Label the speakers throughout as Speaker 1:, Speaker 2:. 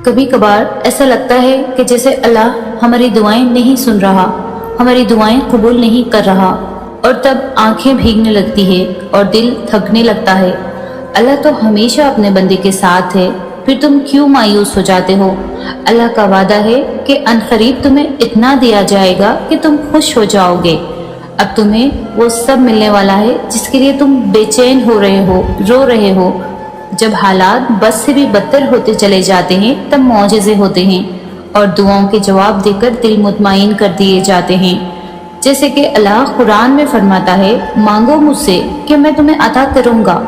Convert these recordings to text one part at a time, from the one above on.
Speaker 1: کبھی کبھار ایسا لگتا ہے کہ جیسے اللہ ہماری دعائیں نہیں سن رہا، ہماری دعائیں قبول نہیں کر رہا، اور تب آنکھیں بھیگنے لگتی ہے اور دل تھکنے لگتا ہے۔ اللہ تو ہمیشہ اپنے بندے کے ساتھ ہے، پھر تم کیوں مایوس ہو جاتے ہو؟ اللہ کا وعدہ ہے کہ عنقریب تمہیں اتنا دیا جائے گا کہ تم خوش ہو جاؤ گے۔ اب تمہیں وہ سب ملنے والا ہے جس کے لیے تم بے چین ہو رہے ہو، رو رہے ہو۔ جب حالات بس سے بھی بدتر ہوتے چلے جاتے ہیں تب معجزے ہوتے ہیں اور دعاؤں کے جواب دے کر دل مطمئن کر دیے جاتے ہیں۔ جیسے کہ اللہ قرآن میں فرماتا ہے، مانگو مجھ سے کہ میں تمہیں عطا کروں گا۔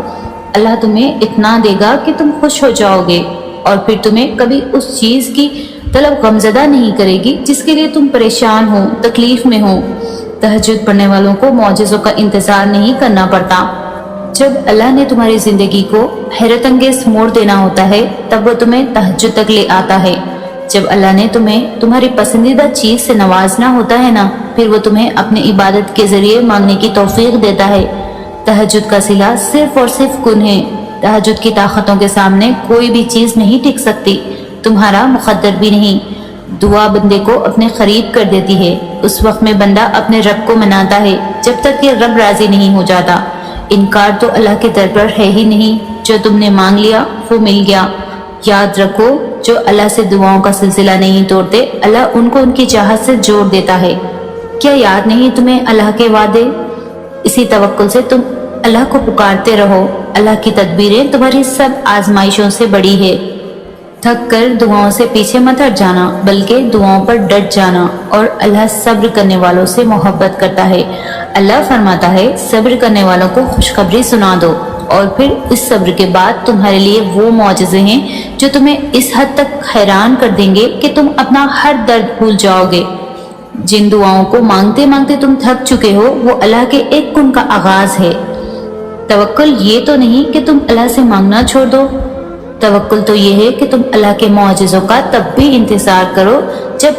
Speaker 1: اللہ تمہیں اتنا دے گا کہ تم خوش ہو جاؤ گے، اور پھر تمہیں کبھی اس چیز کی طلب غمزدہ نہیں کرے گی جس کے لیے تم پریشان ہو، تکلیف میں ہو۔ تہجد پڑھنے والوں کو معجزوں کا انتظار نہیں کرنا پڑتا۔ جب اللہ نے تمہاری زندگی کو حیرت انگیز موڑ دینا ہوتا ہے تب وہ تمہیں تہجد تک لے آتا ہے۔ جب اللہ نے تمہیں تمہاری پسندیدہ چیز سے نوازنا ہوتا ہے نا، پھر وہ تمہیں اپنی عبادت کے ذریعے مانگنے کی توفیق دیتا ہے۔ تہجد کا صلہ صرف اور صرف کن ہے۔ تہجد کی طاقتوں کے سامنے کوئی بھی چیز نہیں ٹک سکتی، تمہارا مقدر بھی نہیں۔ دعا بندے کو اپنے قریب کر دیتی ہے۔ اس وقت میں بندہ اپنے رب کو مناتا ہے جب تک کہ رب راضی نہیں ہو جاتا۔ انکار تو اللہ کے در پر ہے ہی نہیں۔ جو تم نے مانگ لیا وہ مل گیا۔ یاد رکھو، جو اللہ سے دعاؤں کا سلسلہ نہیں توڑتے، اللہ ان کو ان کی چاہت سے جوڑ دیتا ہے۔ کیا یاد نہیں تمہیں اللہ کے وعدے؟ اسی توکل سے تم اللہ کو پکارتے رہو۔ اللہ کی تدبیریں تمہاری سب آزمائشوں سے بڑی ہے۔ تھک کر دعاؤں سے پیچھے مت ہٹ جانا، بلکہ دعاؤں پر ڈٹ جانا، اور اللہ صبر کرنے والوں سے محبت کرتا ہے۔ اللہ فرماتا ہے، صبر کرنے والوں کو خوشخبری سنا دو، اور پھر اس صبر کے بعد تمہارے لیے وہ معجزے ہیں جو تمہیں اس حد تک حیران کر دیں گے کہ تم اپنا ہر درد بھول جاؤ گے۔ جن دعاؤں کو مانگتے مانگتے تم تھک چکے ہو، وہ اللہ کے ایک کن کا آغاز ہے۔ توکل یہ تو نہیں کہ تم اللہ سے مانگنا چھوڑ دو، توکل تو یہ ہے کہ تم اللہ کے معجزوں کا تب بھی انتظار کرو جب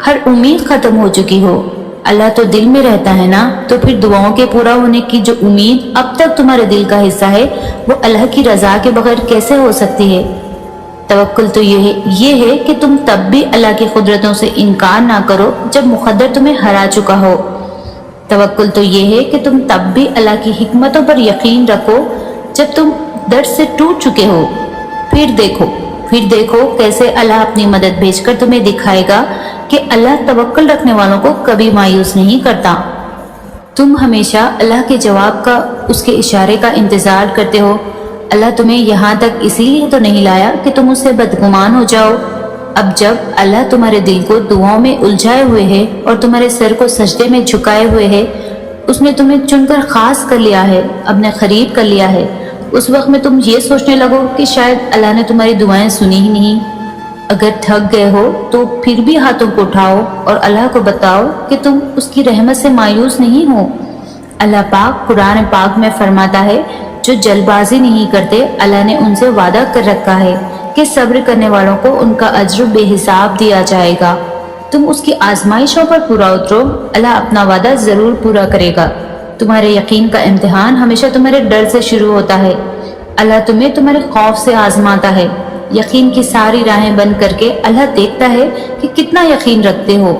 Speaker 1: ہر امید ختم ہو چکی ہو۔ اللہ تو دل میں رہتا ہے نا، تو پھر دعاؤں کے پورا ہونے کی جو امید اب تک تمہارے دل کا حصہ ہے، وہ اللہ کی رضا کے بغیر کیسے ہو سکتی ہے؟ توکل تو یہ ہے کہ تم تب بھی اللہ کی قدرتوں سے انکار نہ کرو جب مقدر تمہیں ہرا چکا ہو۔ توکل تو یہ ہے کہ تم تب بھی اللہ کی حکمتوں پر یقین رکھو جب تم درد سے ٹوٹ چکے ہو۔ پھر دیکھو کیسے اللہ اپنی مدد بھیج کر تمہیں دکھائے گا کہ اللہ توکل رکھنے والوں کو کبھی مایوس نہیں کرتا۔ تم ہمیشہ اللہ کے جواب کا، اس کے اشارے کا انتظار کرتے ہو۔ اللہ تمہیں یہاں تک اسی لیے تو نہیں لایا کہ تم اس سے بدگمان ہو جاؤ۔ اب جب اللہ تمہارے دل کو دعاؤں میں الجھائے ہوئے ہے اور تمہارے سر کو سجدے میں جھکائے ہوئے ہے، اس نے تمہیں چن کر خاص کر لیا ہے، اپنے قریب کر لیا ہے، اس وقت میں تم یہ سوچنے لگو کہ شاید اللہ نے تمہاری دعائیں سنی ہی نہیں۔ اگر تھک گئے ہو تو پھر بھی ہاتھوں کو اٹھاؤ اور اللہ کو بتاؤ کہ تم اس کی رحمت سے مایوس نہیں ہو۔ اللہ پاک قرآن پاک میں فرماتا ہے، جو جلد بازی نہیں کرتے، اللہ نے ان سے وعدہ کر رکھا ہے کہ صبر کرنے والوں کو ان کا اجر بے حساب دیا جائے گا۔ تم اس کی آزمائشوں پر پورا اترو، اللہ اپنا وعدہ ضرور پورا کرے گا۔ تمہارے یقین کا امتحان ہمیشہ تمہارے ڈر سے شروع ہوتا ہے۔ اللہ تمہیں تمہارے خوف سے آزماتا ہے۔ یقین کی ساری راہیں بند کر کے اللہ دیکھتا ہے کہ کتنا یقین رکھتے ہو۔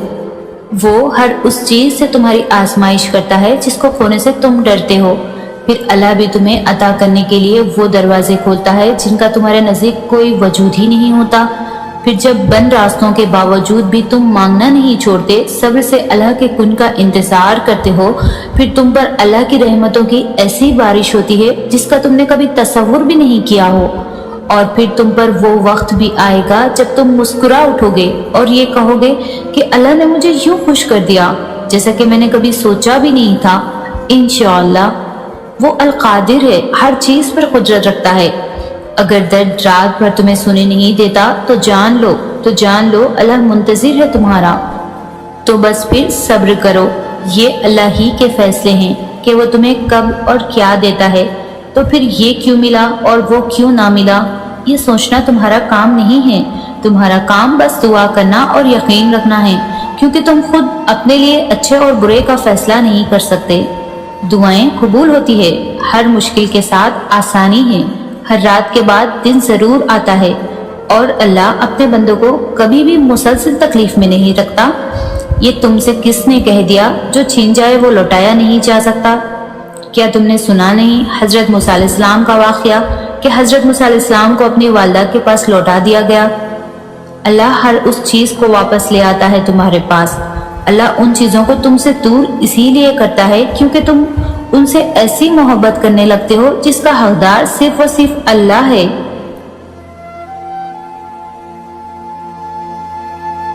Speaker 1: وہ ہر اس چیز سے تمہاری آزمائش کرتا ہے جس کو کھونے سے تم ڈرتے ہو۔ پھر اللہ بھی تمہیں عطا کرنے کے لیے وہ دروازے کھولتا ہے جن کا تمہارے نزدیک کوئی وجود ہی نہیں ہوتا۔ پھر جب بند راستوں کے باوجود بھی تم مانگنا نہیں چھوڑتے، صبر سے اللہ کے کن کا انتظار کرتے ہو، پھر تم پر اللہ کی رحمتوں کی ایسی بارش ہوتی ہے جس کا تم نے کبھی تصور بھی نہیں کیا ہو۔ اور پھر تم پر وہ وقت بھی آئے گا جب تم مسکرا اٹھو گے اور یہ کہو گے کہ اللہ نے مجھے یوں خوش کر دیا جیسا کہ میں نے کبھی سوچا بھی نہیں تھا۔ انشاءاللہ وہ القادر ہے، ہر چیز پر قدرت رکھتا ہے۔ اگر درد رات بھر تمہیں سنے نہیں دیتا تو جان لو اللہ منتظر ہے تمہارا۔ تو بس پھر صبر کرو، یہ اللہ ہی کے فیصلے ہیں کہ وہ تمہیں کب اور کیا دیتا ہے۔ تو پھر یہ کیوں ملا اور وہ کیوں نہ ملا، یہ سوچنا تمہارا کام نہیں ہے۔ تمہارا کام بس دعا کرنا اور یقین رکھنا ہے، کیونکہ تم خود اپنے لیے اچھے اور برے کا فیصلہ نہیں کر سکتے۔ دعائیں قبول ہوتی ہے، ہر مشکل کے ساتھ آسانی ہے، ہر رات کے بعد دن ضرور آتا ہے۔ اور اللہ اپنے بندوں کو کبھی بھی مسلسل تکلیف میں نہیں رکھتا۔ یہ تم سے کس نے کہہ دیا جو چھین جائے وہ لوٹایا نہیں جا سکتا؟ کیا تم نے سنا نہیں حضرت موسیٰ علیہ السلام کا واقعہ کہ حضرت موسیٰ علیہ السلام کو اپنی والدہ کے پاس لوٹا دیا گیا؟ اللہ ہر اس چیز کو واپس لے آتا ہے تمہارے پاس۔ اللہ ان چیزوں کو تم سے دور اسی لیے کرتا ہے کیونکہ تم ان سے ایسی محبت کرنے لگتے ہو جس کا حقدار صرف و صرف اللہ ہے۔